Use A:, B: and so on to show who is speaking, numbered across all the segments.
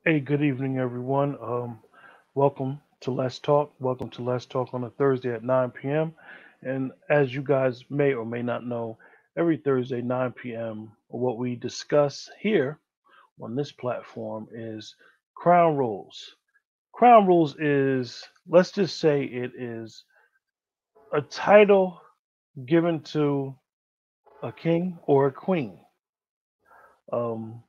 A: Hey, good evening, everyone. Welcome to Let's Talk. Welcome to Let's Talk on a Thursday at 9 p.m. And as you guys may or may not know, every Thursday, 9 p.m., what we discuss here on this platform is Crown Rules. Crown Rules is, let's just say it is a title given to a king or a queen. Um,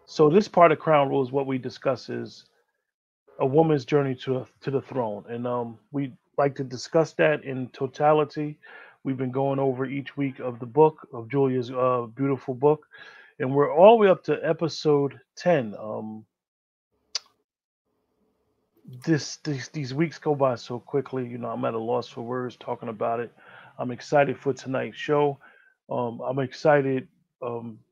A: so this part of Crown Rules, what we discuss is a woman's journey to the throne, and we like to discuss that in totality. We've been going over each week of the book of Julia's beautiful book, and we're all the way up to episode 10. These weeks go by so quickly. I'm at a loss for words talking about it. I'm excited for tonight's show. I'm excited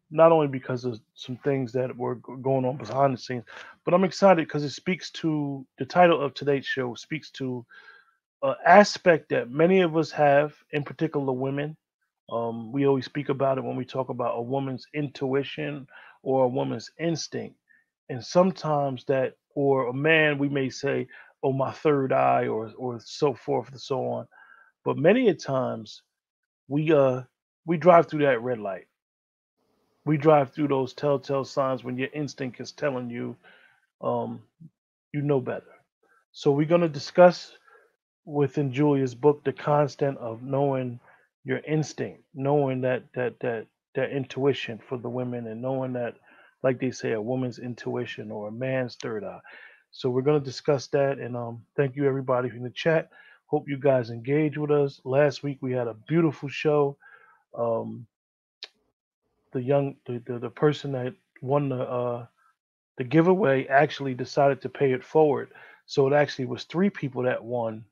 A: not only because of some things that were going on behind the scenes, but I'm excited because it speaks to the title of today's show speaks to an aspect that many of us have, in particular women. We always speak about it when we talk about a woman's intuition or a woman's instinct. And sometimes that, or a man, we may say, oh, my third eye, or so forth and so on. But many a times we we drive through that red light. We drive through those telltale signs when your instinct is telling you um, you know better. So we're gonna discuss within Julia's book the constant of knowing your instinct, knowing that intuition for the women, and knowing that, like they say, a woman's intuition or a man's third eye. So we're gonna discuss that, and thank you everybody in the chat. Hope you guys engage with us. Last week we had a beautiful show. Um, the person that won the giveaway actually decided to pay it forward. So it actually was three people that won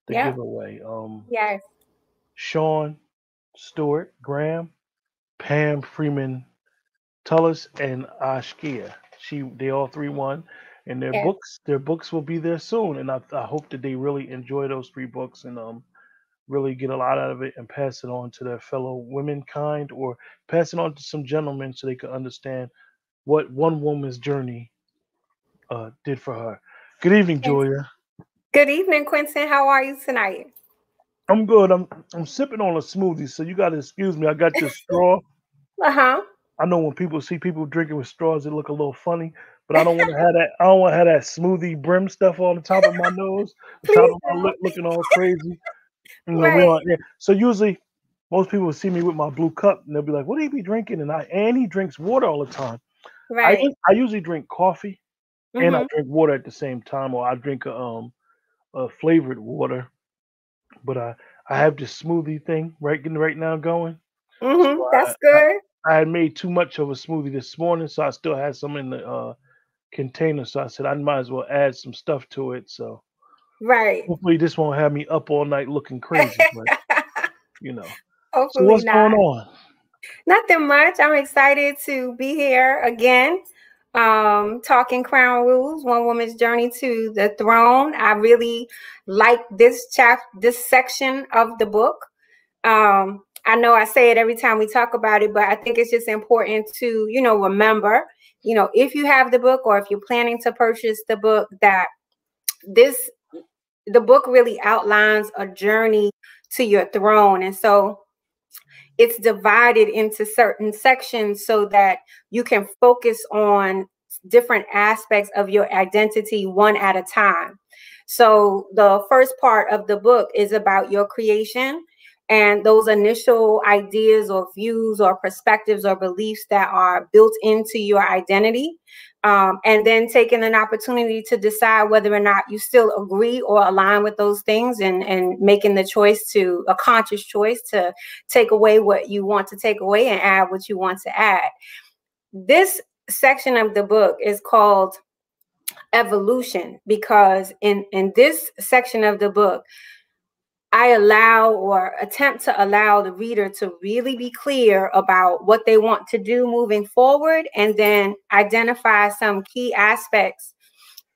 A: the
B: Yep.
A: giveaway.
B: Yes.
A: Sean Stewart Graham, Pam Freeman Tullis, and Ashkia. They all three won, and
B: Yes.
A: their books will be there soon. And I hope that they really enjoy those three books and really get a lot out of it and pass it on to their fellow womankind, or pass it on to some gentlemen so they can understand what one woman's journey did for her. Good evening,
B: Yes.
A: Julia.
B: Good evening, Quentin. How are you tonight?
A: I'm good. I'm sipping on a smoothie, so you gotta excuse me. I got this straw.
B: Uh-huh.
A: I know when people see people drinking with straws, it look a little funny, but I don't want to have that. I don't want to have that smoothie brim stuff on the top of my nose, the top
B: Please
A: of my
B: don't.
A: lip looking all crazy. We
B: Right.
A: don't. Yeah. So usually, most people will see me with my blue cup, and they'll be like, "What do you be drinking?" And he drinks water all the time.
B: Right.
A: I usually drink coffee and I
B: Mm-hmm.
A: drink water at the same time, or I drink a flavored water. But I have this smoothie thing right now going. So
B: Mm-hmm. That's good.
A: I had made too much of a smoothie this morning, so I still had some in the container. So I said I might as well add some stuff to it. So
B: Right.
A: hopefully this won't have me up all night looking crazy. But you know, so
B: Hopefully
A: what's going
B: not.
A: on?
B: Nothing much. I'm excited to be here again. Talking Crown Rules, One Woman's Journey to the Throne. I really like this section of the book. I know I say it every time we talk about it, but I think it's just important to, remember, if you have the book or if you're planning to purchase the book, that this the book really outlines a journey to your throne. And so it's divided into certain sections so that you can focus on different aspects of your identity one at a time. So the first part of the book is about your creation and those initial ideas or views or perspectives or beliefs that are built into your identity. And then taking an opportunity to decide whether or not you still agree or align with those things, and making the choice, to a conscious choice, to take away what you want to take away and add what you want to add. This section of the book is called evolution because in this section of the book, I allow or attempt to allow the reader to really be clear about what they want to do moving forward, and then identify some key aspects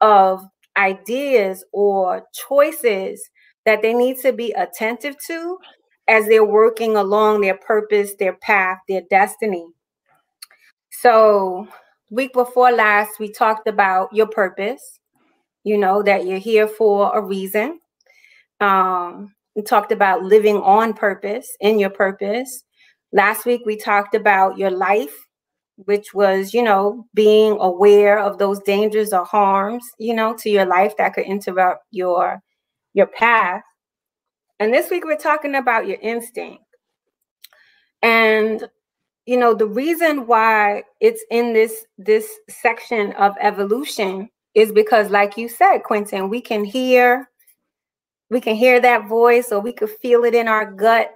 B: of ideas or choices that they need to be attentive to as they're working along their purpose, their path, their destiny. So week before last, we talked about your purpose, you know, that you're here for a reason. We talked about living on purpose, in your purpose. Last week, we talked about your life, which was, you know, being aware of those dangers or harms, you know, to your life that could interrupt your path. And this week, we're talking about your instinct. And you know, the reason why it's in this section of evolution is because, like you said, Quentin, we can hear that voice, or we could feel it in our gut,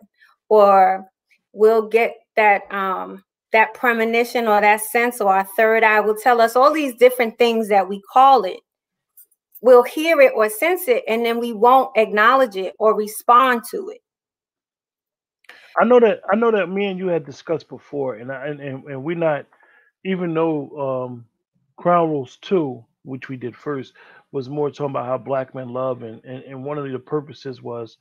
B: or we'll get that that premonition or that sense, or our third eye will tell us all these different things that we call it. We'll hear it or sense it, and then we won't acknowledge it or respond to it.
A: I know that me and you had discussed before, and we not, even though Crown Rules 2, which we did first, was more talking about how black men love, and one of the purposes was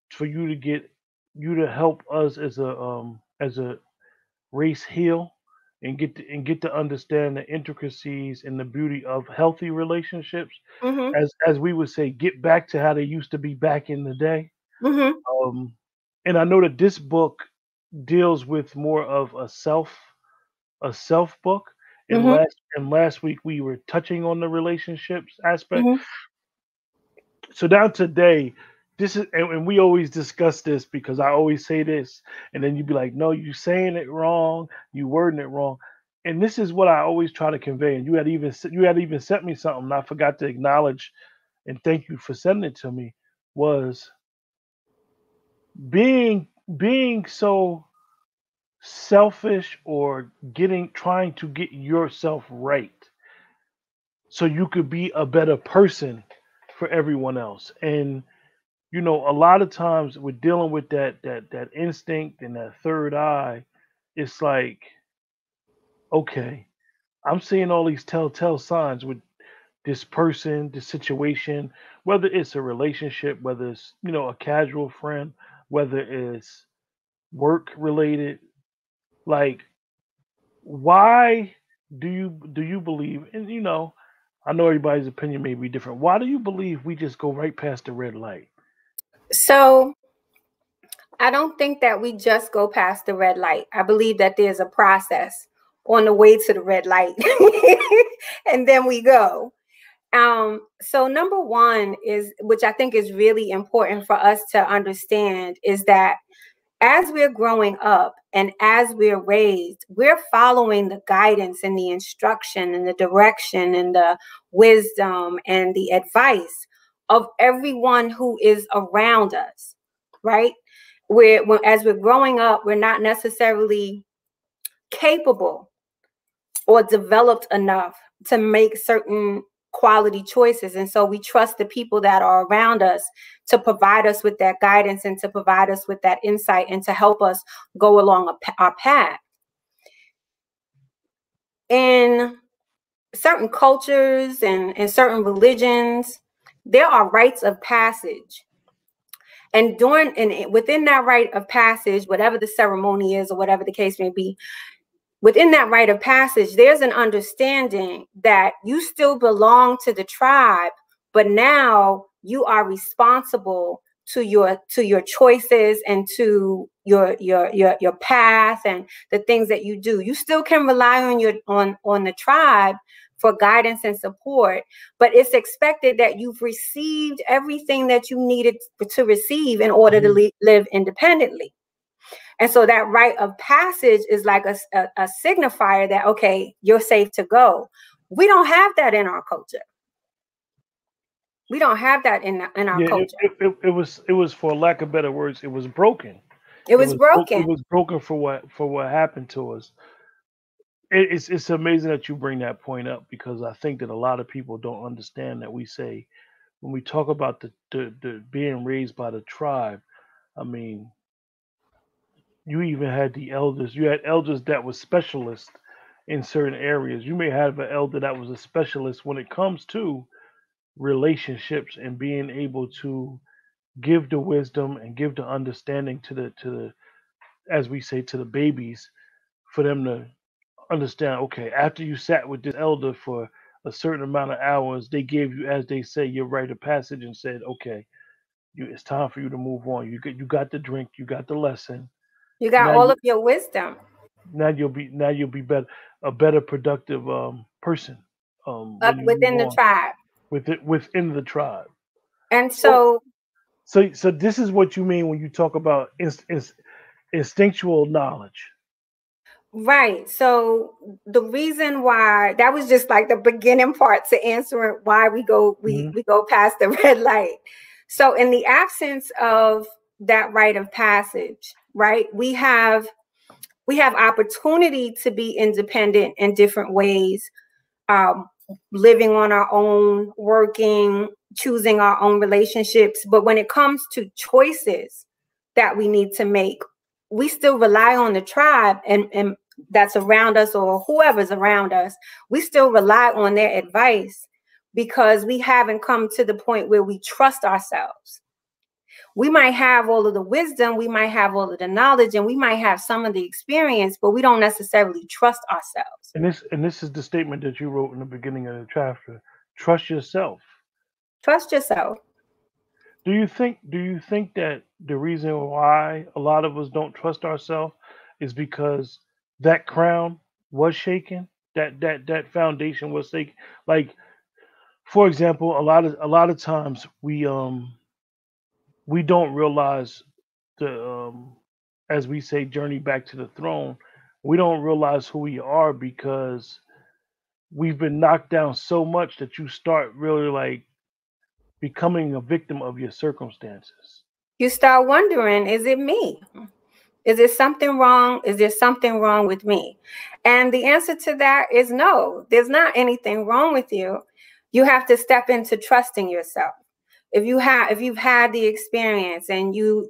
A: for you to get, you to help us as a race heal and get to understand the intricacies and the beauty of healthy relationships,
B: Mm-hmm.
A: as we would say, get back to how they used to be back in the day.
B: Mm-hmm.
A: um and I know that this book deals with more of a self book. And
B: Mm-hmm.
A: last week we were touching on the relationships aspect.
B: Mm-hmm.
A: So down today, this is, and we always discuss this because I always say this, and then you'd be like, no, you saying it wrong, you wording it wrong. And this is what I always try to convey. And you had even sent me something, and I forgot to acknowledge and thank you for sending it to me. Was being being so selfish, or getting trying to get yourself right so you could be a better person for everyone else. And you know, a lot of times we're dealing with that instinct and that third eye. It's like, okay, I'm seeing all these telltale signs with this person, this situation, whether it's a relationship, whether it's, you know, a casual friend, whether it's work related. Like, why do you believe, and you know, I know everybody's opinion may be different, why do you believe we just go right past the red light?
B: So I don't think that we just go past the red light. I believe that there's a process on the way to the red light, and then we go. So number one is, which I think is really important for us to understand, is that as we're growing up and as we're raised, we're following the guidance and the instruction and the direction and the wisdom and the advice of everyone who is around us, right? As we're growing up, we're not necessarily capable or developed enough to make certain quality choices. And so we trust the people that are around us to provide us with that guidance and to provide us with that insight and to help us go along our path. In certain cultures and certain religions, there are rites of passage. And within that rite of passage, whatever the ceremony is or whatever the case may be, within that rite of passage, there's an understanding that you still belong to the tribe, but now you are responsible to your choices and to your path and the things that you do. You still can rely on the tribe for guidance and support, but it's expected that you've received everything that you needed to receive in order to live independently. And so that rite of passage is like a signifier that, okay, you're safe to go. We don't have that in our culture. We don't have that in our
A: Yeah,
B: culture.
A: it was, for lack of better words, it was broken.
B: It was
A: It
B: broken.
A: was broken for what happened to us. It's amazing that you bring that point up, because I think that a lot of people don't understand that we say, when we talk about the being raised by the tribe. I mean, you even had the elders. You had elders that were specialists in certain areas. You may have an elder that was a specialist when it comes to relationships and being able to give the wisdom and give the understanding to the, as we say, to the babies, for them to understand, okay, after you sat with this elder for a certain amount of hours, they gave you, as they say, your rite of passage and said, okay, it's time for you to move on. You got the drink, you got the lesson.
B: You got
A: Now
B: all
A: you
B: of your wisdom.
A: now you'll be better, a better productive person
B: Up
A: when you move
B: within the
A: on
B: tribe.
A: within the tribe.
B: And
A: So
B: so,
A: so this is what you mean when you talk about instinctual knowledge.
B: right. So the reason why that was just like the beginning part to answering why
A: Hmm.
B: we go past the red light. So in the absence of that rite of passage, right, we have opportunity to be independent in different ways, um, living on our own, working, choosing our own relationships. But when it comes to choices that we need to make, we still rely on the tribe and that's around us or whoever's around us. We still rely on their advice because we haven't come to the point where we trust ourselves. We might have all of the wisdom, we might have all of the knowledge, and we might have some of the experience, but we don't necessarily trust ourselves.
A: And this is the statement that you wrote in the beginning of the chapter. Trust yourself.
B: Trust yourself.
A: Do you think that the reason why a lot of us don't trust ourselves is because that crown was shaken, that foundation was shaken? Like, for example, a lot of times we don't realize the as we say, journey back to the throne. We don't realize who we are because we've been knocked down so much that you start really like becoming a victim of your circumstances.
B: You start wondering, is it me? Is there something wrong? Is there something wrong with me? And the answer to that is no, there's not anything wrong with you. You have to step into trusting yourself. If you've had the experience and you've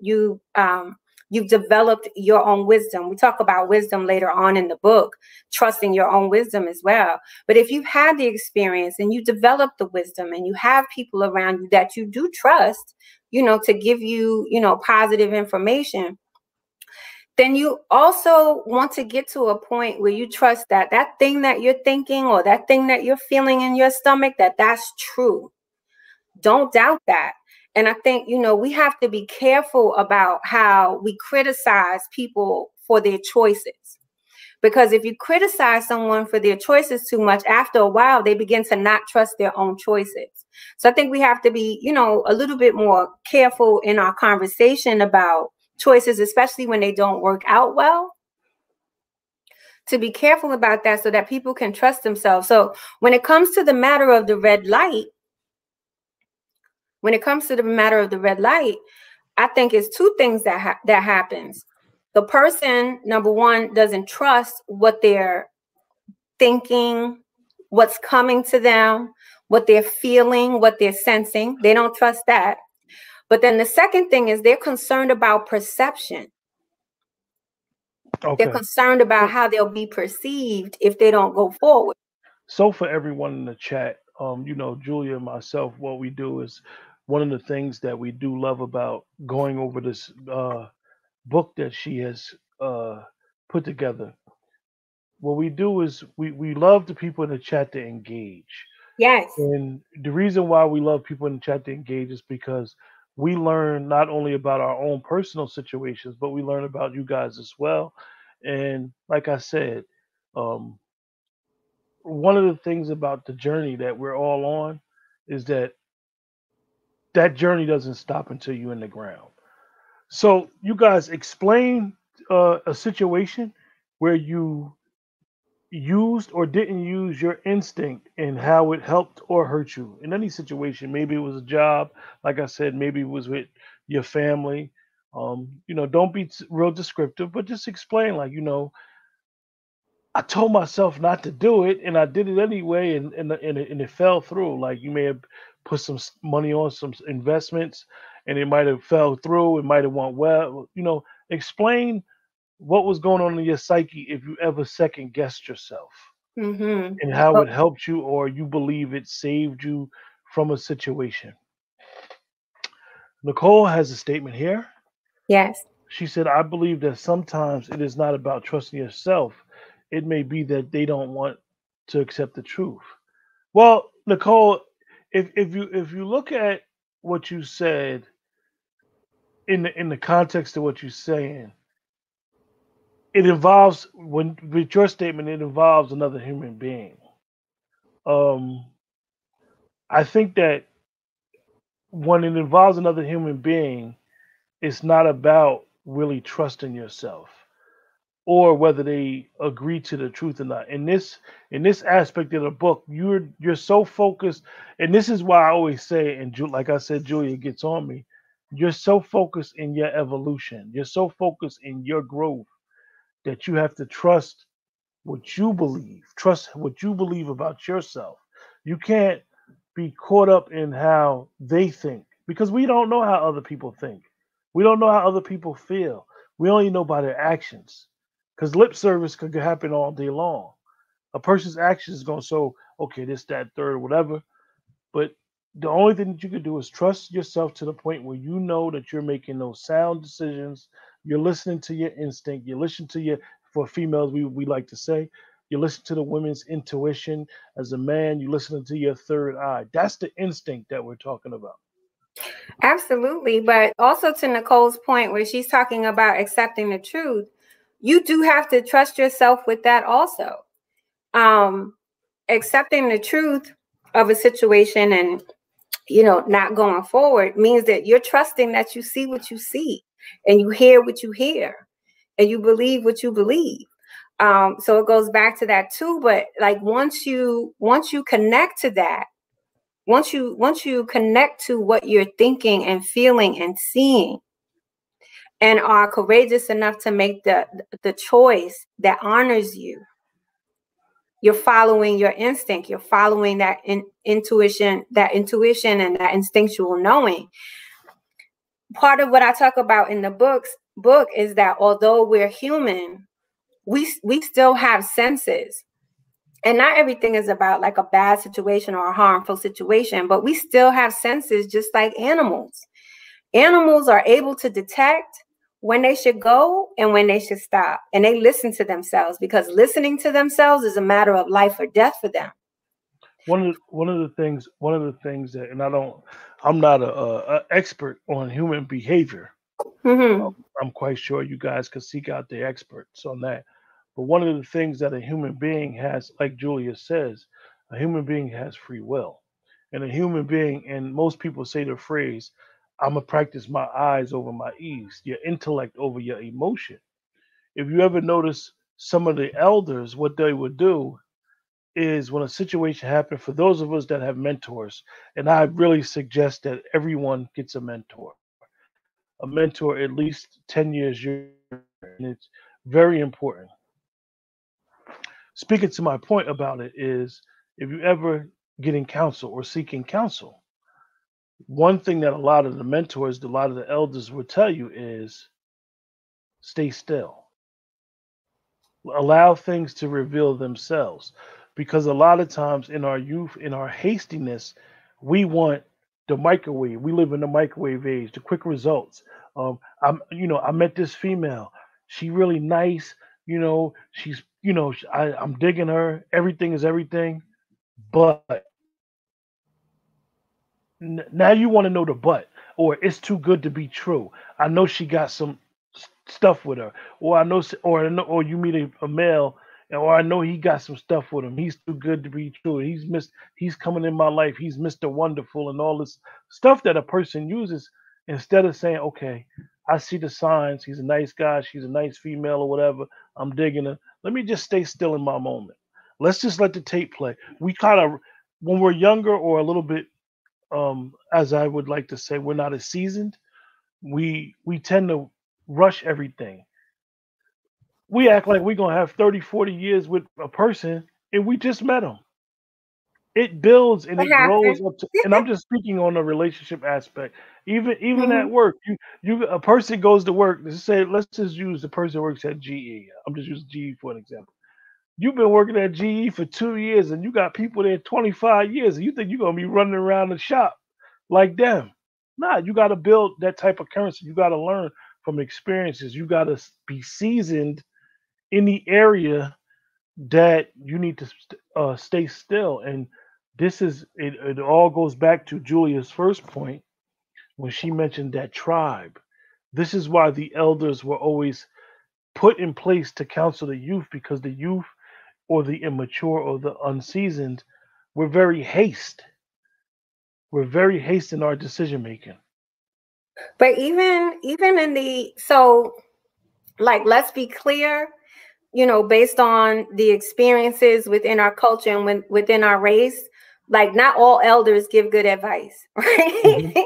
B: developed your own wisdom. We talk about wisdom later on in the book, trusting your own wisdom as well. But if you've had the experience and you develop the wisdom and you have people around you that you do trust, to give you, positive information, then you also want to get to a point where you trust that that thing that you're thinking or that thing that you're feeling in your stomach, that's true. Don't doubt that. And I think, we have to be careful about how we criticize people for their choices. Because if you criticize someone for their choices too much, after a while, they begin to not trust their own choices. So I think we have to be, a little bit more careful in our conversation about choices, especially when they don't work out well, to be careful about that so that people can trust themselves. So when it comes to the matter of the red light, I think it's two things that happens. The person, number one, doesn't trust what they're thinking, what's coming to them, what they're feeling, what they're sensing. They don't trust that. But then the second thing is they're concerned about perception. They're
A: Okay.
B: concerned about
A: So
B: how they'll be perceived if they don't go forward.
A: so for everyone in the chat, Julia and myself, what we do is one of the things that we do love about going over this book that she has put together. What we do is we love the people in the chat to engage.
B: Yes.
A: And the reason why we love people in the chat to engage is because we learn not only about our own personal situations, but we learn about you guys as well. And like I said, um, one of the things about the journey that we're all on is that that journey doesn't stop until you're in the ground. So you guys explain a situation where you used or didn't use your instinct and how it helped or hurt you in any situation. Maybe it was a job, like I said, maybe it was with your family. Don't be real descriptive, but just explain, like, I told myself not to do it, and I did it anyway, and it fell through. Like you may have put some money on some investments, and it might have fell through. It might have went well. Explain what was going on in your psyche if you ever second guessed yourself
B: Mm-hmm.
A: and how
B: Oh,
A: it helped you or you believe it saved you from a situation. Nicole has a statement here.
B: yes.
A: She said, I believe that sometimes it is not about trusting yourself, it may be that they don't want to accept the truth. Well, Nicole, if you look at what you said in the context of what you're saying, it involves when with your statement, it involves another human being. Um, I think that when it involves another human being, it's not about really trusting yourself or whether they agree to the truth or not. In this aspect of the book, you're so focused, and this is why I always say, and like I said, Julia gets on me. You're so focused in your evolution. You're so focused in your growth that you have to trust what you believe. Trust what you believe about yourself. You can't be caught up in how they think because we don't know how other people think. We don't know how other people feel. We only know by their actions. Because lip service could happen all day long. A person's actions is going to show, okay, this, that, third, whatever. But the only thing that you can do is trust yourself to the point where you know that you're making those sound decisions. You're listening to your instinct. You listen to your, for females, we like to say, you listen to the women's intuition. As a man, you listen to your third eye. That's the instinct that we're talking about.
B: Absolutely. But also to Nicole's point, where she's talking about accepting the truth, you do have to trust yourself with that also. Accepting the truth of a situation and, not going forward means that you're trusting that you see what you see and you hear what you hear and you believe what you believe. So it goes back to that too. But like once you connect to that, once you connect to what you're thinking and feeling and seeing, and are courageous enough to make the choice that honors you, you're following your instinct, you're following that intuition and that instinctual knowing. Part of what I talk about in the book is that although we're human, we still have senses. And not everything is about like a bad situation or a harmful situation, but we still have senses just like animals. Animals are able to detect when they should go and when they should stop. And they listen to themselves because listening to themselves is a matter of life or death for them.
A: One of the things that, and I'm not a expert on human behavior.
B: Mm-hmm.
A: I'm quite sure you guys could seek out the experts on that. But one of the things that a human being has, like Julia says, a human being has free will. And a human being, and most people say the phrase, I'm going to practice my eyes over my ears, your intellect over your emotion. If you ever notice some of the elders, what they would do is when a situation happened, for those of us that have mentors, and I really suggest that everyone gets a mentor, a mentor at least 10 years younger, and it's very important. Speaking to my point about it is if you ever getting counsel or seeking counsel, one thing that a lot of the mentors, a lot of the elders will tell you is stay still. Allow things to reveal themselves. Because a lot of times in our youth, in our hastiness, we want the microwave. We live in the microwave age, the quick results. I met this female. She really nice. She's, I'm digging her. Everything is everything. But now you want to know the but, or it's too good to be true. I know she got some stuff with her, or or you meet a male, or I know he got some stuff with him. He's too good to be true. He's coming in my life. He's Mr. Wonderful and all this stuff that a person uses instead of saying, okay, I see the signs. He's a nice guy. She's a nice female or whatever. I'm digging her. Let me just stay still in my moment. Let's just let the tape play. We kind of, when we're younger or a little bit, as I would like to say, we're not as seasoned. We tend to rush everything. We act like we're gonna have 30, 40 years with a person and we just met them. It builds and
B: What
A: it grows
B: happened?
A: up to, and I'm just speaking on the relationship aspect. Even
B: Mm-hmm.
A: at work, you a person goes to work. Let's just use the person who works at GE. I'm just using GE for an example. You've been working at GE for 2 years and you got people there 25 years, and you think you're gonna be running around the shop like them. Nah, you gotta build that type of currency. You gotta learn from experiences. You gotta be seasoned in the area that you need to stay still. And this is it. It all goes back to Julia's first point when she mentioned that tribe. This is why the elders were always put in place to counsel the youth, because the youth or the immature or the unseasoned were very haste. We're very hasty in our decision making.
B: But even in the, so like, let's be clear, you know, based on the experiences within our culture and within our race, like not all elders give good advice, right?
A: Mhm.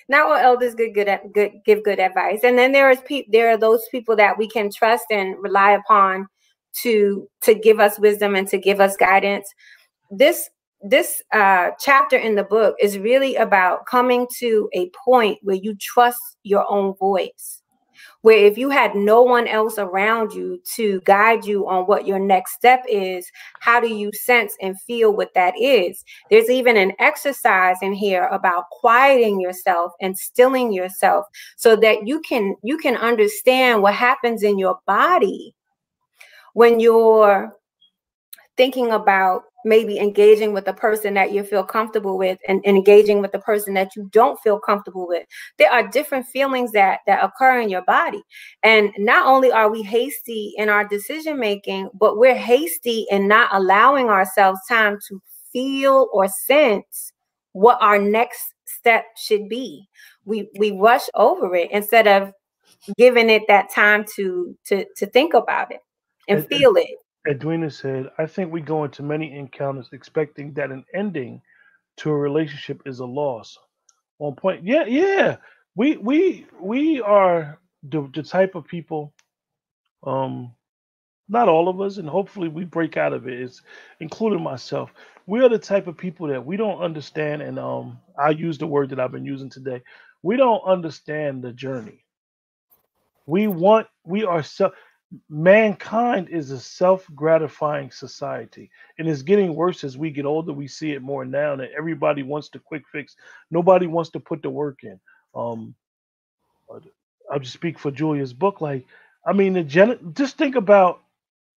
B: Not all elders give good advice. And then there are those people that we can trust and rely upon to give us wisdom and to give us guidance. This chapter in the book is really about coming to a point where you trust your own voice, where if you had no one else around you to guide you on what your next step is, how do you sense and feel what that is? There's even an exercise in here about quieting yourself and stilling yourself so that you can understand what happens in your body when you're thinking about maybe engaging with the person that you feel comfortable with and engaging with the person that you don't feel comfortable with. There are different feelings that occur in your body. And not only are we hasty in our decision making, but we're hasty in not allowing ourselves time to feel or sense what our next step should be. We rush over it instead of giving it that time to think about it and
A: And
B: feel it.
A: Edwina said, I think we go into many encounters expecting that an ending to a relationship is a loss. On point. Yeah, yeah. We are the type of people, um, not all of us, and hopefully we break out of it. It's including myself. We are the type of people that we don't understand, and I use the word that I've been using today. We don't understand the journey. We are mankind is a self-gratifying society, and it's getting worse as we get older. We see it more now that everybody wants the quick fix. Nobody wants to put the work in. Um, uh, I'll just speak for Julia's book. Like, I mean, just think about,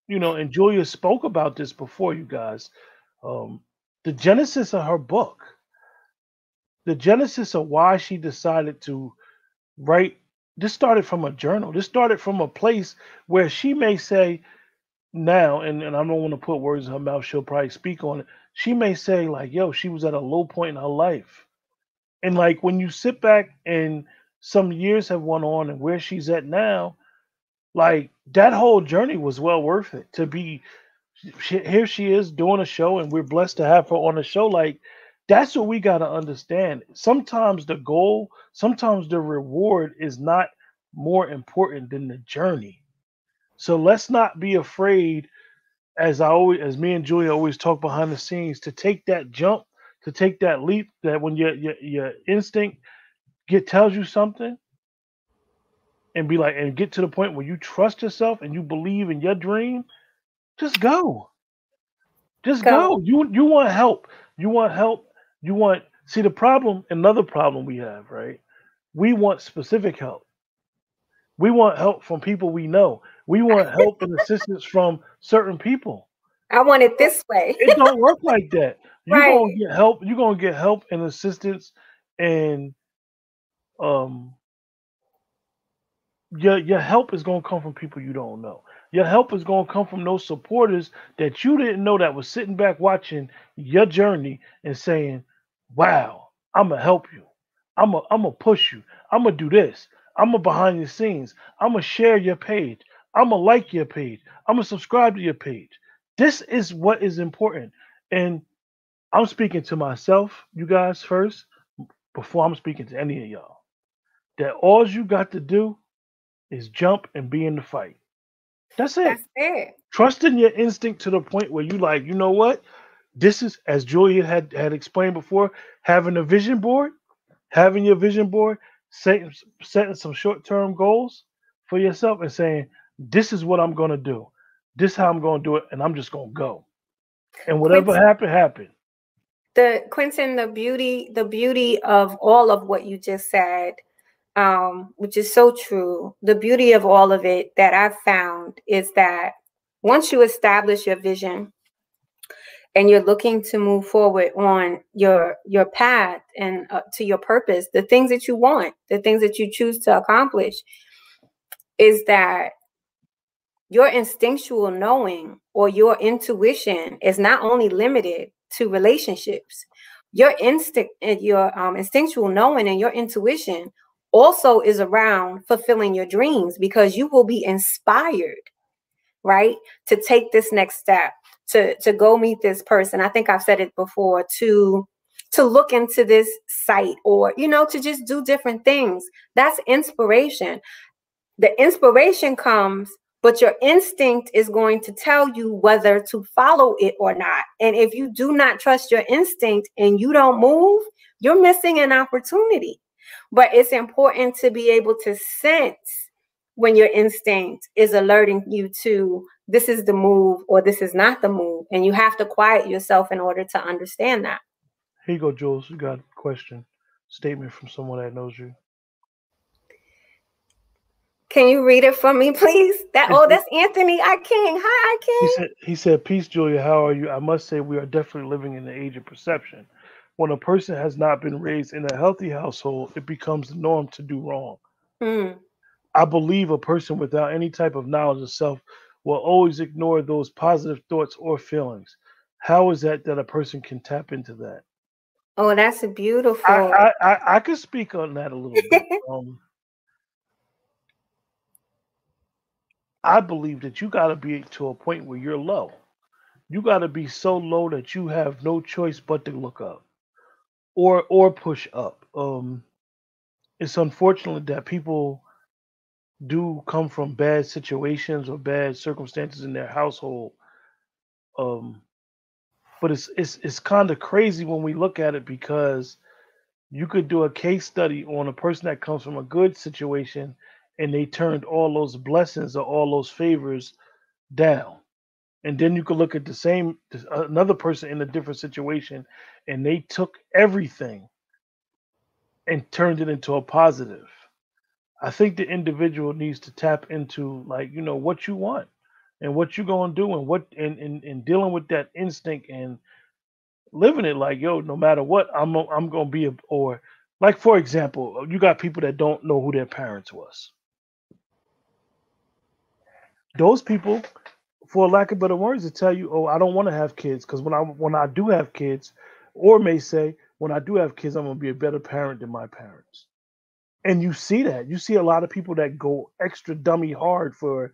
A: and Julia spoke about this before, you guys. Um, the genesis of her book, the genesis of why she decided to write. This started from a journal. This started from a place where she may say now, and I don't want to put words in her mouth. She'll probably speak on it. She may say like, "Yo, she was at a low point in her life," and like when you sit back and some years have went on and where she's at now, like that whole journey was well worth it. To be here, she is doing a show, and we're blessed to have her on the show. Like that's what we got to understand. Sometimes the goal, sometimes the reward is not more important than the journey. So let's not be afraid, as me and Julia always talk behind the scenes, to take that jump, to take that leap. That when your instinct tells you something, and be like, and get to the point where you trust yourself and you believe in your dream, just go, just
B: Go.
A: go. You want help, you want help, you want. See the problem, another problem we have, right? We want specific help. We want help from people we know. We want help and assistance from certain people.
B: I want it this way.
A: It don't work like that. You
B: Right.
A: gonna get help. You gonna get help and assistance, and um, your help is gonna come from people you don't know. Your help is gonna come from those supporters that you didn't know that was sitting back watching your journey and saying, "Wow, I'm gonna help you. I'm gonna push you. I'm gonna do this. I'm gonna behind the scenes. I'm gonna share your page. I'm gonna like your page. I'm gonna subscribe to your page." This is what is important, and I'm speaking to myself, you guys first, before I'm speaking to any of y'all. That all you got to do is jump and be in the fight. That's it.
B: That's it.
A: Trust in your instinct to the point where you like, you know what? This is, as Julia had explained before, having a vision board, having your vision board, setting some short term goals for yourself, and saying, "This is what I'm gonna do. This is how I'm gonna do it, and I'm just gonna go. And whatever
B: Quentin,
A: happened."
B: Quentin, the beauty of all of what you just said, which is so true. The beauty of all of it that I've found is that once you establish your vision and you're looking to move forward on your path and to your purpose, the things that you want, the things that you choose to accomplish, is that your instinctual knowing or your intuition is not only limited to relationships. Your instinctual knowing and your intuition also is around fulfilling your dreams, because you will be inspired, right, to take this next step, to go meet this person. I think I've said it before, to look into this site, or, you know, to just do different things. That's inspiration. The inspiration comes, but your instinct is going to tell you whether to follow it or not. And if you do not trust your instinct and you don't move, you're missing an opportunity. But it's important to be able to sense when your instinct is alerting you to this is the move or this is not the move. And you have to quiet yourself in order to understand that.
A: Here you go, Jules. You got a question, statement from someone that knows you.
B: Can you read it for me, please? That's Anthony I. King. Hi, I. King.
A: He said, peace, Julia. How are you? I must say we are definitely living in the age of perception. When a person has not been raised in a healthy household, it becomes the norm to do wrong. I believe a person without any type of knowledge of self will always ignore those positive thoughts or feelings. How is that a person can tap into that?
B: Oh, that's a beautiful.
A: I could speak on that a little bit. I believe that you got to be to a point where you're low. You got to be so low that you have no choice but to look up or push up. It's unfortunate that people do come from bad situations or bad circumstances in their household. But it's kind of crazy when we look at it, because you could do a case study on a person that comes from a good situation and they turned all those blessings or all those favors down. And then you could look at another person in a different situation and they took everything and turned it into a positive. I think the individual needs to tap into, like, you know, what you want and what you're going to do, and what and dealing with that instinct and living it like, yo, no matter what, I'm going to be or like, for example, you got people that don't know who their parents was. Those people, for lack of better words, to tell you, oh, I don't want to have kids, because when I do have kids, or may say, when I do have kids, I'm going to be a better parent than my parents. And you see that. You see a lot of people that go extra dummy hard for,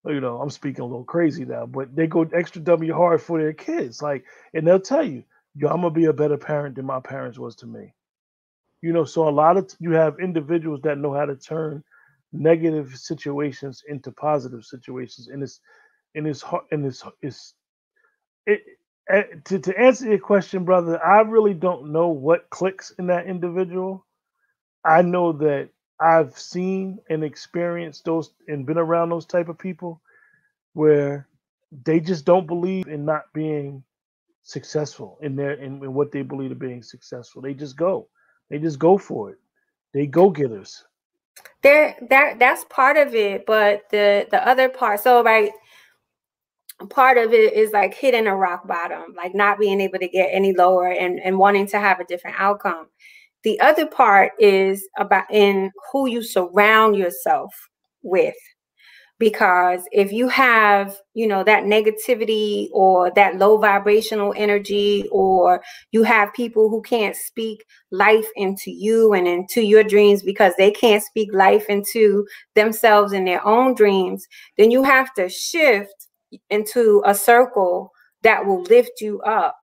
A: you know, I'm speaking a little crazy now, but they go extra dummy hard for their kids. Like, and they'll tell you, yo, I'm going to be a better parent than my parents was to me. You know, so you have individuals that know how to turn negative situations into positive situations. And to answer your question, brother, I really don't know what clicks in that individual. I know that I've seen and experienced those and been around those type of people where they just don't believe in not being successful in what they believe in being successful. They just go for it. They go getters.
B: That's part of it, but the other part, so right, part of it is like hitting a rock bottom, like not being able to get any lower and wanting to have a different outcome. The other part is about in who you surround yourself with. Because if you have, you know, that negativity or that low vibrational energy, or you have people who can't speak life into you and into your dreams because they can't speak life into themselves and their own dreams, then you have to shift into a circle that will lift you up.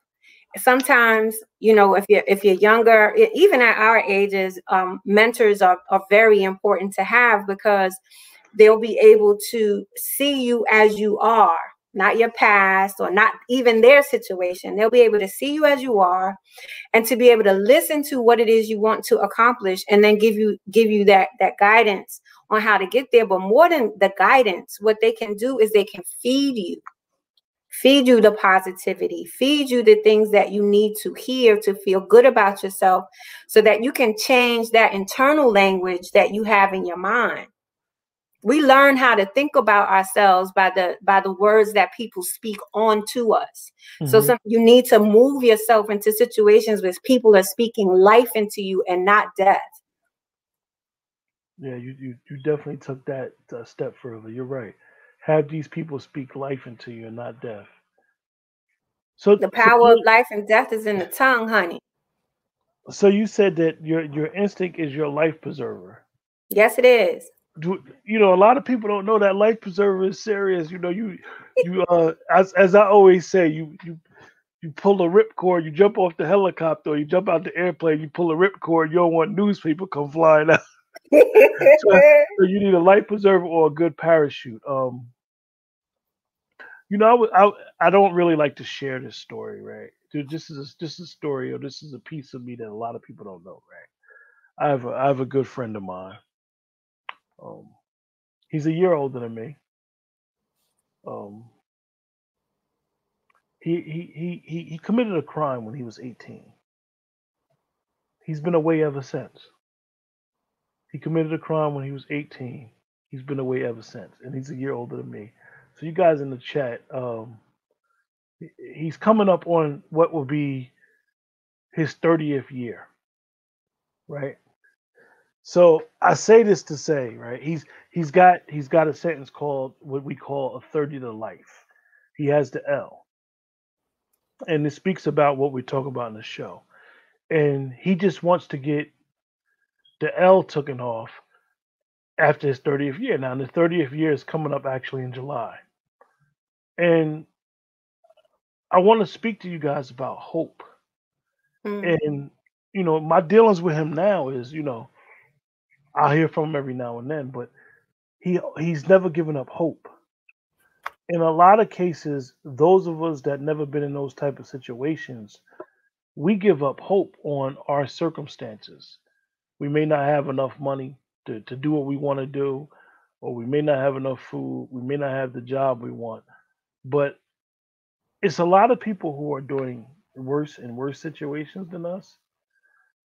B: Sometimes, you know, if you're younger, even at our ages, mentors are very important to have, because they'll be able to see you as you are, not your past or not even their situation. They'll be able to see you as you are, and to be able to listen to what it is you want to accomplish, and then give you that guidance on how to get there. But more than the guidance, what they can do is they can feed you the positivity, feed you the things that you need to hear to feel good about yourself, so that you can change that internal language that you have in your mind. We learn how to think about ourselves by the words that people speak onto us. So you need to move yourself into situations where people are speaking life into you and not death.
A: Yeah, you definitely took that a step further. You're right. Have these people speak life into you and not death. So
B: the power of life and death is in the tongue, honey.
A: So you said that your instinct is your life preserver.
B: Yes, it is.
A: A lot of people don't know that life preserver is serious. As I always say, you pull a ripcord, you jump off the helicopter, or you jump out the airplane, you pull a ripcord, you don't want newspaper come flying out. So you need a life preserver or a good parachute. I don't really like to share this story, right? Dude, this is a story, or this is a piece of me that a lot of people don't know, right? I have a good friend of mine. He's a year older than me. Um, he committed a crime when he was 18. He's been away ever since. He committed a crime when he was 18. He's been away ever since, and he's a year older than me. So you guys in the chat, he's coming up on what will be his 30th year, right? So I say this to say, right? He's got a sentence called what we call a 30 to life. He has the L, and it speaks about what we talk about in the show. And he just wants to get the L taken off after his 30th year. Now, the 30th year is coming up actually in July, and I want to speak to you guys about hope. And my dealings with him now is, I'll hear from him every now and then, but he's never given up hope. In a lot of cases, those of us that never been in those type of situations, we give up hope on our circumstances. We may not have enough money to do what we want to do, or we may not have enough food, we may not have the job we want. But it's a lot of people who are doing worse and worse situations than us.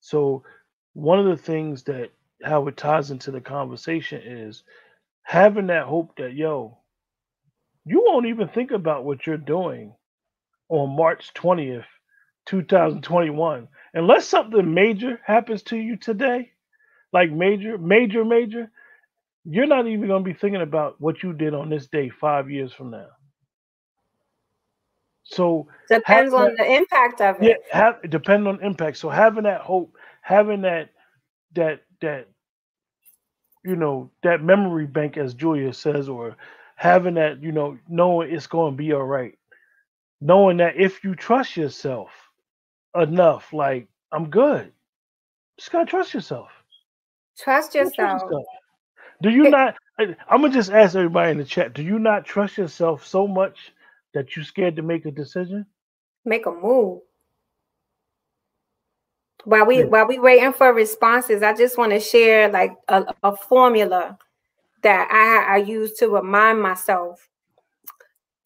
A: So one of the things that how it ties into the conversation is having that hope that you won't even think about what you're doing on March 20th, 2021, unless something major happens to you today, like major, you're not even going to be thinking about what you did on this day 5 years from now. So
B: depends on the impact of it.
A: Yeah, depending on impact. So having that hope, having that that memory bank, as Julia says, or having that knowing it's going to be all right, knowing that if you trust yourself enough, like I'm good, just gotta trust yourself.
B: Trust yourself.
A: Do you not? I'm gonna just ask everybody in the chat. Do you not trust yourself so much that you're scared to make a decision?
B: Make a move. While we waiting for responses, I just want to share like a formula that I use to remind myself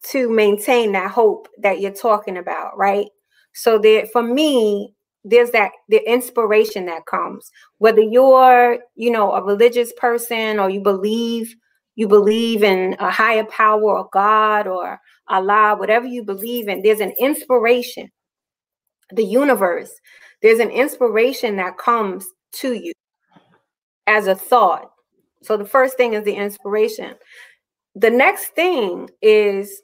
B: to maintain that hope that you're talking about, right? So for me, there's the inspiration that comes, whether you're a religious person or you believe in a higher power or God or Allah, whatever you believe in, there's an inspiration. The universe, there's an inspiration that comes to you as a thought. So the first thing is the inspiration. The next thing is,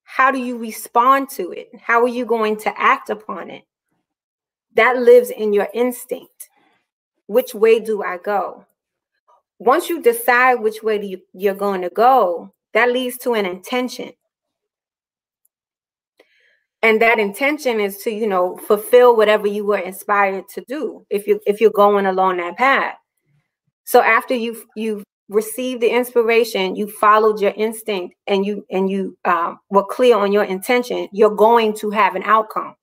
B: how do you respond to it? How are you going to act upon it? That lives in your instinct. Which way do I go? Once you decide which way you're going to go, that leads to an intention. And that intention is to, fulfill whatever you were inspired to do if you're going along that path. So after you've received the inspiration, you followed your instinct, and you were clear on your intention, you're going to have an outcome.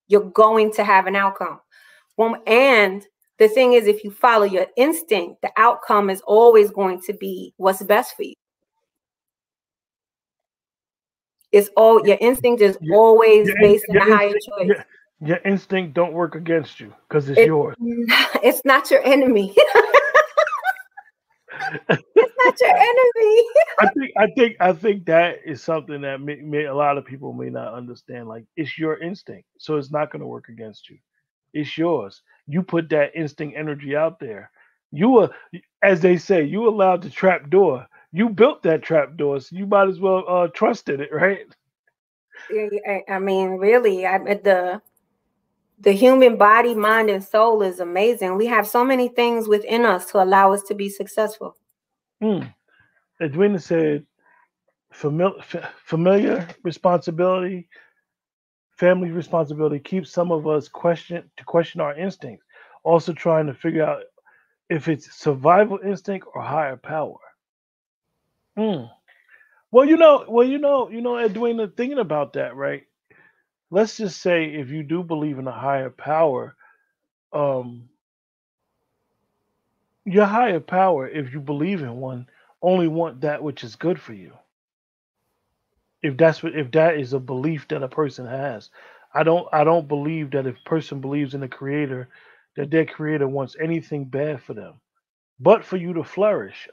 B: You're going to have an outcome. And the thing is, if you follow your instinct, the outcome is always going to be what's best for you. Your instinct is always based on a higher choice.
A: Your instinct don't work against you because it's yours.
B: It's not your enemy. It's not your enemy.
A: I think that is something that a lot of people may not understand. Like it's your instinct, so it's not going to work against you. It's yours. You put that instinct energy out there. You are, as they say, you allowed the trap door. You built that trap door, so you might as well trust in it, right?
B: I mean, really, the human body, mind, and soul is amazing. We have so many things within us to allow us to be successful.
A: Mm. Edwina said, familiar responsibility, family responsibility keeps some of us question our instincts. Also, trying to figure out if it's survival instinct or higher power. Mm. Edwina, thinking about that, right? Let's just say if you do believe in a higher power, um, your higher power, if you believe in one, only want that which is good for you. If that is a belief that a person has, I don't believe that if a person believes in a creator, that their creator wants anything bad for them, but for you to flourish.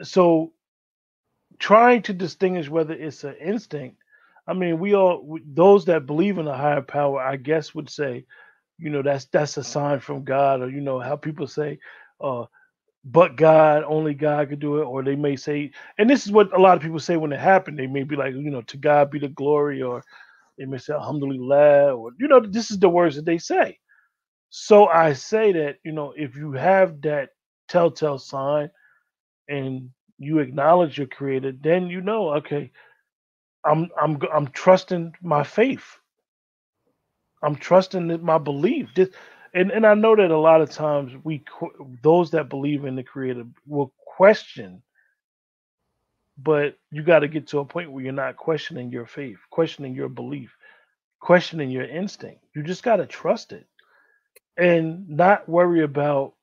A: So trying to distinguish whether it's an instinct. I mean, those that believe in a higher power, I guess, would say, that's a sign from God, or how people say, uh, but God, only God could do it, or they may say, and this is what a lot of people say when it happened. They may be like, to God be the glory, or they may say Alhamdulillah, or this is the words that they say. So I say that if you have that telltale sign and you acknowledge your creator, then okay, I'm trusting my faith. I'm trusting that my belief. And I know that a lot of times those that believe in the creator will question, but you got to get to a point where you're not questioning your faith, questioning your belief, questioning your instinct. You just got to trust it and not worry about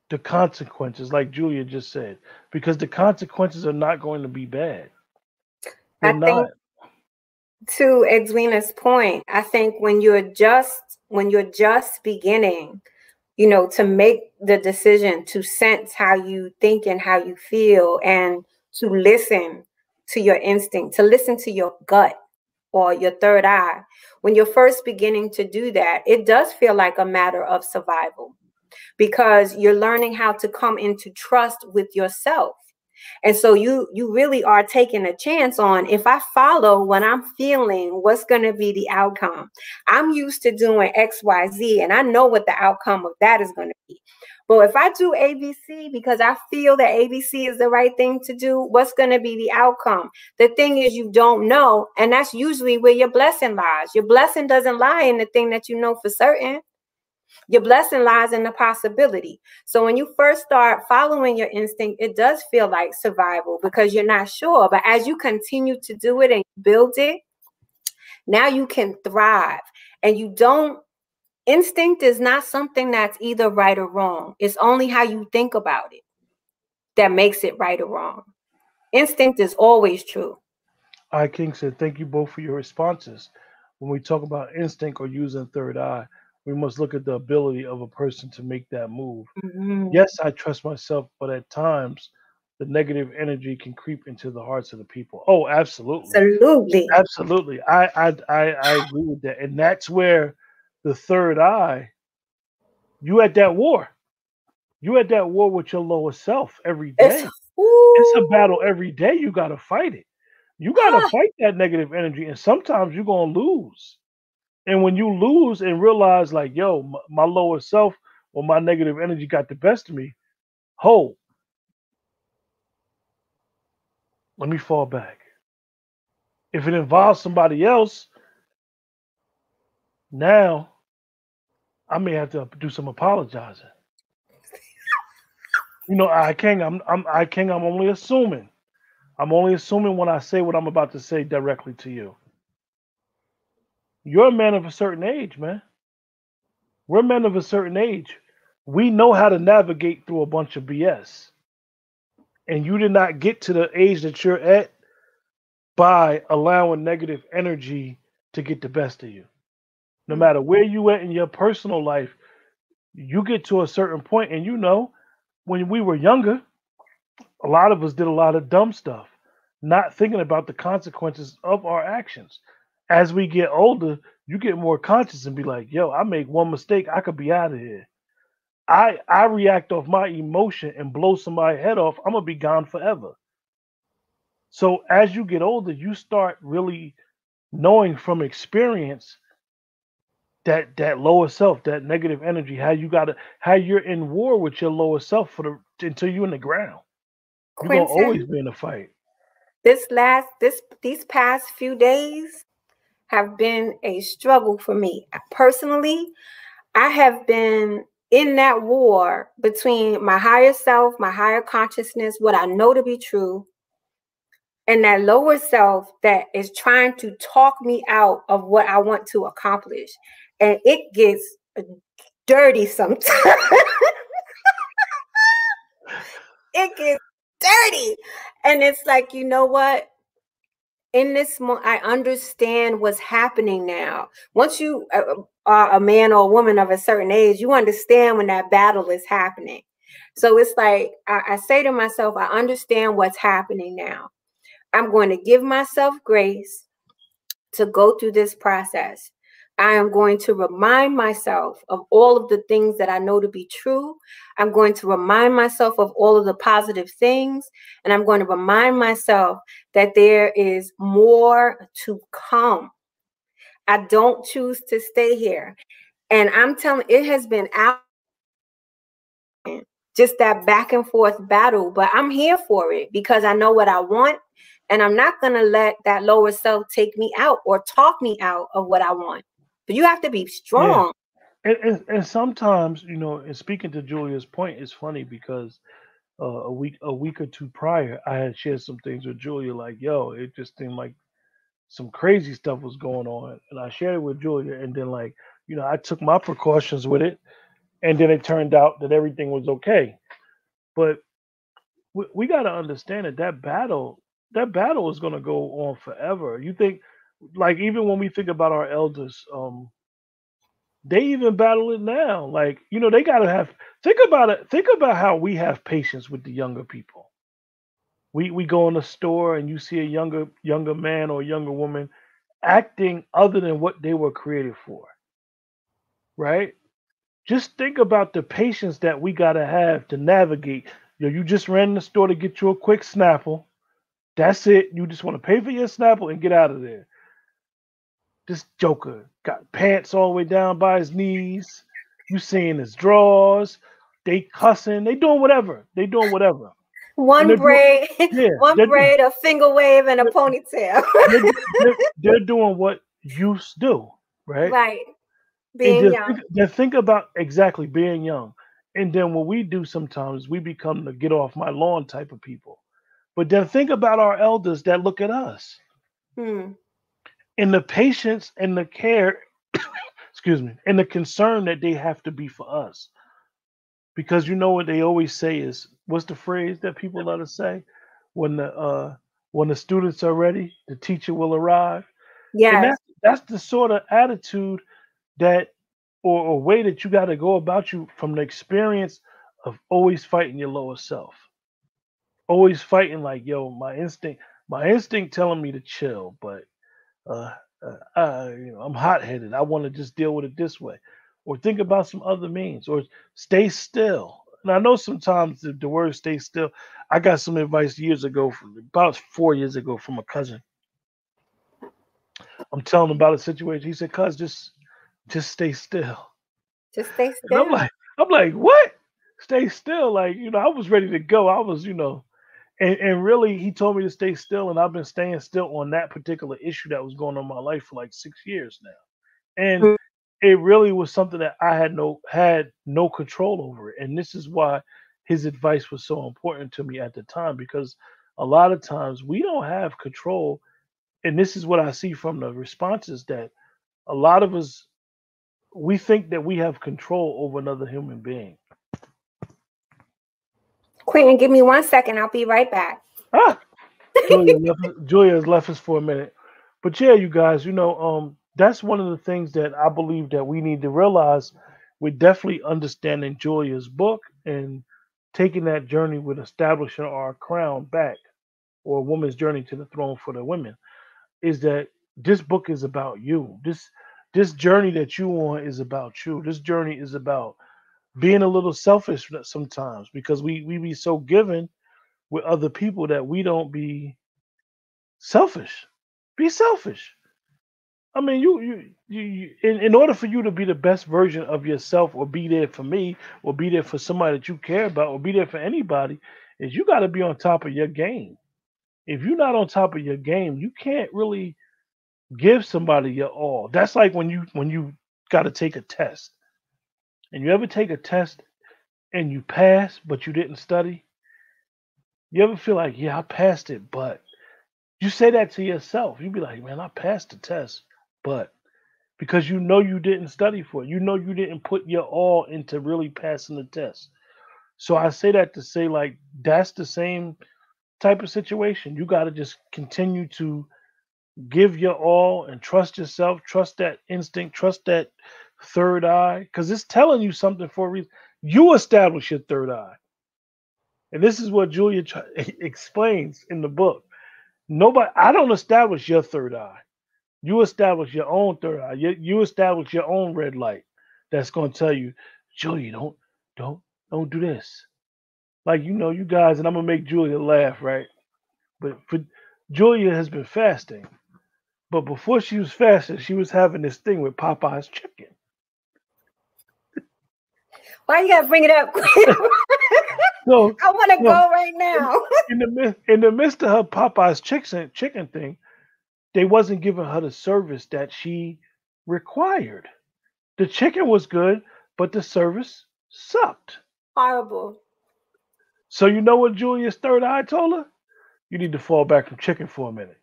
A: the consequences, like Julia just said, because the consequences are not going to be bad. They're
B: I
A: not.
B: think, to Edwina's point, I think when you're just beginning, to make the decision to sense how you think and how you feel, and to listen to your instinct, to listen to your gut or your third eye. When you're first beginning to do that, it does feel like a matter of survival, because you're learning how to come into trust with yourself. And so you really are taking a chance on, if I follow what I'm feeling, what's going to be the outcome. I'm used to doing XYZ and I know what the outcome of that is going to be. But if I do ABC because I feel that ABC is the right thing to do, what's going to be the outcome? The thing is, you don't know. And that's usually where your blessing lies. Your blessing doesn't lie in the thing that you know for certain. Your blessing lies in the possibility. So when you first start following your instinct, it does feel like survival because you're not sure. But as you continue to do it and build it, now you can thrive. And instinct is not something that's either right or wrong. It's only how you think about it that makes it right or wrong. Instinct is always true.
A: I King said, thank you both for your responses. When we talk about instinct or using third eye, we must look at the ability of a person to make that move.
B: Mhm.
A: Yes, I trust myself, but at times the negative energy can creep into the hearts of the people. Oh, absolutely.
B: Absolutely.
A: Absolutely. I agree with that. And that's where the third eye, you at that war. You at that war with your lower self every
B: It's
A: day. It's a battle
B: ooh,
A: every day. You gotta fight it. You gotta
B: huh,
A: fight that negative energy, and sometimes you're gonna lose. And when you lose and realize, like, yo, my lower self or my negative energy got the best of me, hold, let me fall back. If it involves somebody else, now I may have to do some apologizing. I'm only assuming. I'm only assuming when I say what I'm about to say directly to you. You're a man of a certain age, man. We're men of a certain age. We know how to navigate through a bunch of BS. And you did not get to the age that you're at by allowing negative energy to get the best of you. No matter where you at in your personal life, you get to a certain point, and when we were younger, a lot of us did a lot of dumb stuff, not thinking about the consequences of our actions. As we get older, you get more conscious and be like, yo, I make one mistake, I could be out of here. I react off my emotion and blow somebody's head off, I'm gonna be gone forever. So as you get older, you start really knowing from experience that lower self, that negative energy, how you're in war with your lower self until you're in the ground. You're gonna always
B: Quentin,
A: be in a fight.
B: these past few days have been a struggle for me. Personally, I have been in that war between my higher self, my higher consciousness, what I know to be true, and that lower self that is trying to talk me out of what I want to accomplish. And it gets dirty sometimes. It gets dirty. And it's like, you know what? In this moment, I understand what's happening now. Once you are a man or a woman of a certain age, you understand when that battle is happening. So it's like, I say to myself, I understand what's happening now. I'm going to give myself grace to go through this process. I am going to remind myself of all of the things that I know to be true. I'm going to remind myself of all of the positive things. And I'm going to remind myself that there is more to come. I don't choose to stay here. And I'm telling, it has been out, just that back and forth battle, but I'm here for it because I know what I want. And I'm not going to let that lower self take me out or talk me out of what I want. But you have to be
A: Yeah.
B: strong.
A: And sometimes, and speaking to Julia's point, it's funny because a week or two prior, I had shared some things with Julia, like, yo, it just seemed like some crazy stuff was going on. And I shared it with Julia, and then, like, I took my precautions with it, and then it turned out that everything was okay. But we got to understand that battle is going to go on forever. You think, like, even when we think about our elders, they even battle it now. Like, they got to have, think about it. Think about how we have patience with the younger people. We go in the store and you see a younger man or younger woman acting other than what they were created for, right? Just think about the patience that we got to have to navigate. You just ran in the store to get you a quick Snapple. That's it. You just want to pay for your Snapple and get out of there. This Joker got pants all the way down by his knees. You seeing his drawers. They cussing. They doing whatever. And
B: One
A: they're doing,
B: braid,
A: yeah,
B: one braid, a finger wave, and a
A: they're,
B: ponytail.
A: they're doing what youths do, right?
B: Right.
A: And
B: Being
A: just
B: young.
A: think about exactly being young. And then what we do sometimes, we become the get off my lawn type of people. But then think about our elders that look at us
B: Hmm.
A: and the patience and the care, excuse me, and the concern that they have to be for us. Because what they always say is, what's the phrase that people let us say? When the students are ready, the teacher will arrive. And
B: Yes.
A: that's the sort of attitude that or way that you got to go about you from the experience of always fighting your lower self. Always fighting like, yo, my instinct telling me to chill, but uh, I'm hot headed. I want to just deal with it this way, or think about some other means, or stay still. And I know sometimes the word "stay still." I got some advice years ago, from about 4 years ago, from a cousin. I'm telling him about a situation. He said, "Cuz, just stay still."
B: Just stay
A: And I'm
B: still.
A: like, what? Stay still? Like, I was ready to go. I was, and really, he told me to stay still, and I've been staying still on that particular issue that was going on in my life for like 6 years now. And it really was something that I had no control over it. And this is why his advice was so important to me at the time, because a lot of times we don't have control. And this is what I see from the responses, that a lot of us, we think that we have control over another human being.
B: Quentin, give me 1 second. I'll be right back.
A: Ah, Julia has left us for a minute. But yeah, you guys, that's one of the things that I believe that we need to realize we're definitely understanding Julia's book and taking that journey with establishing our crown back, or a woman's journey to the throne for the women, is that this book is about you. This journey that you on is about you. This journey is about being a little selfish sometimes, because we be so given with other people that we don't be selfish. Be selfish. I mean, in order for you to be the best version of yourself, or be there for me, or be there for somebody that you care about, or be there for anybody, is you got to be on top of your game. If you're not on top of your game, you can't really give somebody your all. That's like when you got to take a test, and you ever take a test and you pass, but you didn't study. You ever feel like, yeah, I passed it, but you say that to yourself. You be like, man, I passed the test, but because you know you didn't study for it. You know you didn't put your all into really passing the test. So I say that to say, like, that's the same type of situation. You got to just continue to give your all and trust yourself, trust that instinct, trust that third eye, because it's telling you something for a reason. You establish your third eye. And this is what Julia explains in the book. Nobody, I don't establish your third eye. You establish your own third eye. You establish your own red light that's going to tell you, Julia, don't, don't do this. Like, you guys, and I'm going to make Julia laugh, right? But Julia has been fasting. But before she was fasting, she was having this thing with Popeye's chicken.
B: Why you gotta bring it up?
A: So
B: I want to go right now.
A: in the midst of her Popeye's chicken thing, they wasn't giving her the service that she required. The chicken was good, but the service sucked.
B: Horrible.
A: So you know what Julia's third eye told her? You need to fall back from chicken for a minute.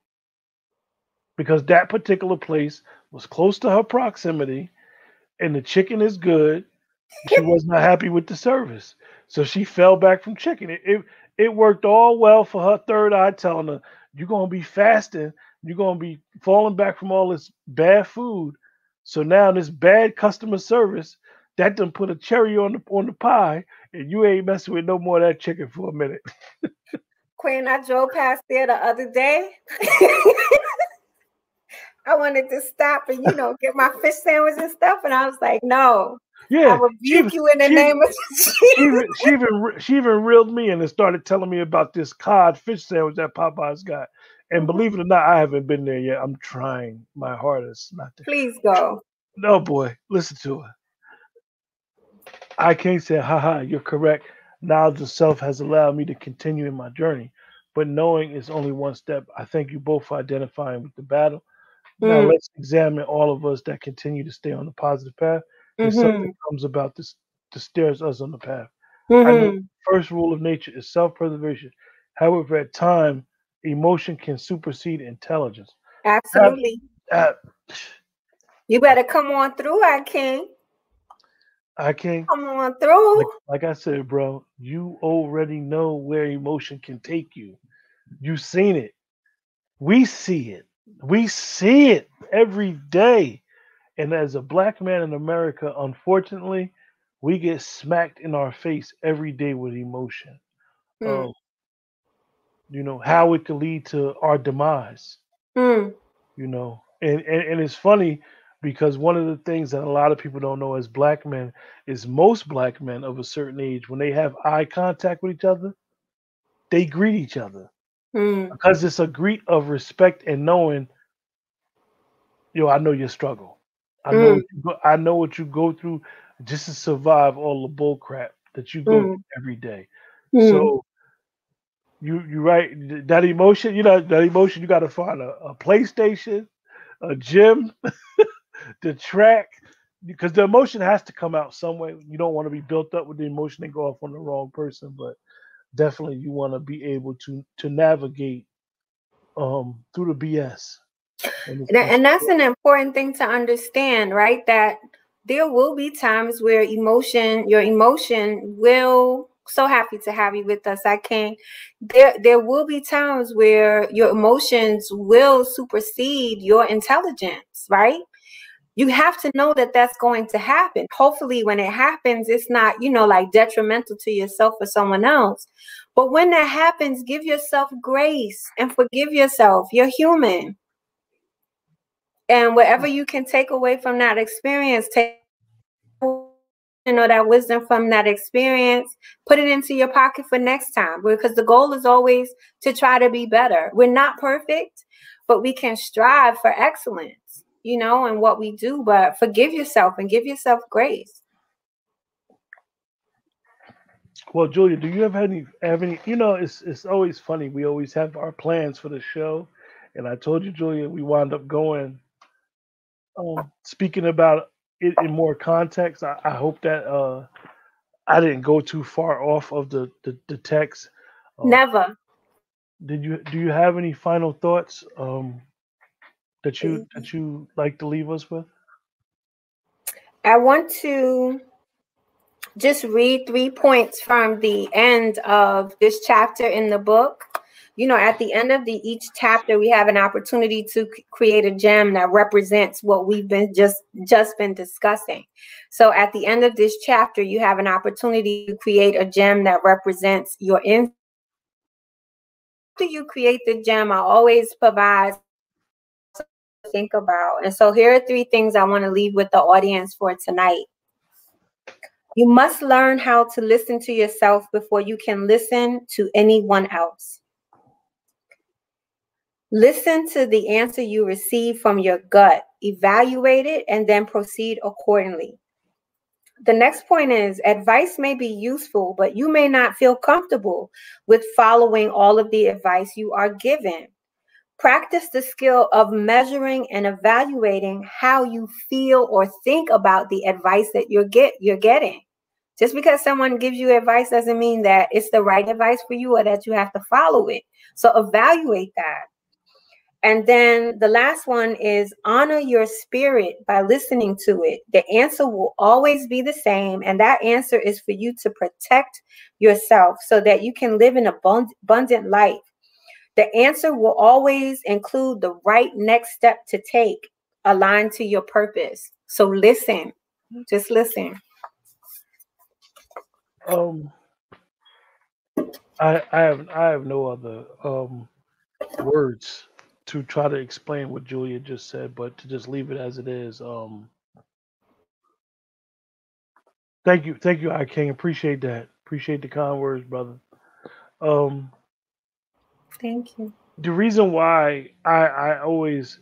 A: Because that particular place was close to her proximity, and the chicken is good. She was not happy with the service. So she fell back from chicken. It worked all well for her third eye, telling her, you're going to be fasting. You're going to be falling back from all this bad food. So now this bad customer service, that done put a cherry on the pie, and you ain't messing with no more of that chicken for a minute.
B: Queen, I drove past there the other day. I wanted to stop and, get my fish sandwich and stuff. And I was like, no.
A: Yeah,
B: I rebuke you in the name of Jesus.
A: She even reeled me in and started telling me about this cod fish sandwich that Popeye's got. And believe it or not, I haven't been there yet. I'm trying my hardest not to.
B: Please go.
A: No, boy, listen to her. I can't say, haha, you're correct. Knowledge of self has allowed me to continue in my journey. But knowing is only one step. I thank you both for identifying with the battle. Now let's examine all of us that continue to stay on the positive path. If something comes about this to steer us on the path. I know the first rule of nature is self-preservation. However, at times, emotion can supersede intelligence.
B: Absolutely. You better come on through, I can't. Come on through.
A: Like I said, bro, you already know where emotion can take you. You've seen it. We see it. We see it every day. And as a black man in America, unfortunately, we get smacked in our face every day with emotion. How it could lead to our demise. And it's funny because one of the things that a lot of people don't know as black men is most black men of a certain age, when they have eye contact with each other, they greet each other. Because it's a greet of respect and knowing, I know your struggle. I know what you go through just to survive all the bull crap that you go through every day. So you right, that emotion, you got to find a PlayStation, a gym, the track, because the emotion has to come out some way. You don't want to be built up with the emotion and go off on the wrong person, but definitely you want to be able to navigate through the BS.
B: And that's an important thing to understand, right? That there will be times where your emotion will, so happy to have you with us. There will be times where your emotions will supersede your intelligence, right? You have to know that that's going to happen. Hopefully when it happens, it's not, like detrimental to yourself or someone else. But when that happens, give yourself grace and forgive yourself. You're human. And whatever you can take away from that experience, take that wisdom from that experience, put it into your pocket for next time, because the goal is always to try to be better. We're not perfect, but we can strive for excellence, in what we do. But forgive yourself and give yourself grace.
A: Well, Julia, do you have any? It's always funny. We always have our plans for the show, and I told you, Julia, we wound up going. Speaking about it in more context, I hope that I didn't go too far off of the text.
B: Never.
A: Do you have any final thoughts that you like to leave us with?
B: I want to just read 3 points from the end of this chapter in the book. At the end of each chapter, we have an opportunity to create a gem that represents what we've been just been discussing. So at the end of this chapter, you have an opportunity to create a gem that represents your in. After you create the gem, I always provide to think about. And so here are 3 things I want to leave with the audience for tonight. You must learn how to listen to yourself before you can listen to anyone else. Listen to the answer you receive from your gut, evaluate it, and then proceed accordingly. The next point is, advice may be useful, but you may not feel comfortable with following all of the advice you are given. Practice the skill of measuring and evaluating how you feel or think about the advice that you're getting. Just because someone gives you advice doesn't mean that it's the right advice for you or that you have to follow it. So evaluate that. And then the last one is honor your spirit by listening to it. The answer will always be the same. And that answer is for you to protect yourself so that you can live an abundant life. The answer will always include the right next step to take aligned to your purpose. So listen, just listen.
A: I have no other words to try to explain what Julia just said, but to just leave it as it is. Thank you, I King. Appreciate that. Appreciate the kind words, brother.
B: Thank you.
A: The reason why I always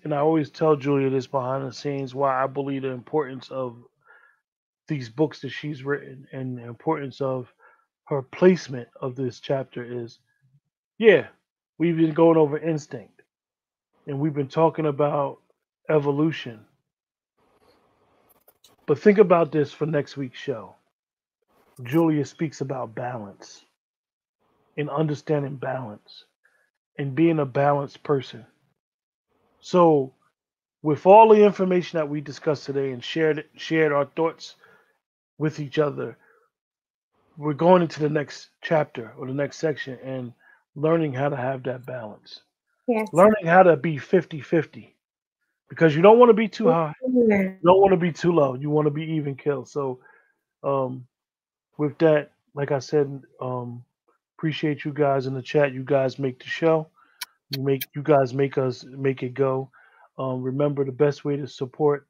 A: tell Julia this behind the scenes, why I believe the importance of these books that she's written and the importance of her placement of this chapter is, yeah, we've been going over instinct and we've been talking about evolution. But think about this for next week's show. Julia speaks about balance and understanding balance and being a balanced person. So, with all the information that we discussed today and shared our thoughts with each other, we're going into the next chapter or the next section and learning how to have that balance.
B: Yes.
A: Learning how to be 50-50, because you don't want to be too high. You don't want to be too low. You want to be even kill. So with that, like I said, appreciate you guys in the chat. You guys make the show. You guys make us make it go. Remember, the best way to support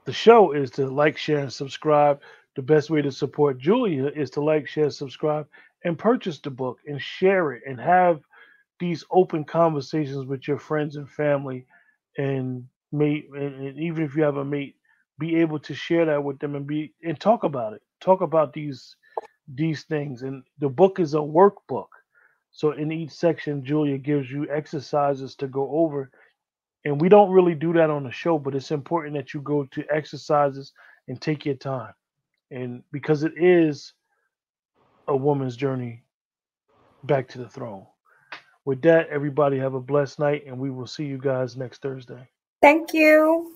A: the show is to like, share, and subscribe. The best way to support Julia is to like, share, subscribe, and purchase the book and share it and have these open conversations with your friends and family and mate. And even if you have a mate, be able to share that with them and talk about it. Talk about these things. And the book is a workbook. So in each section, Julia gives you exercises to go over. And we don't really do that on the show, but it's important that you go to exercises and take your time. And because it is a woman's journey back to the throne. With that, everybody have a blessed night, and we will see you guys next Thursday.
B: Thank you.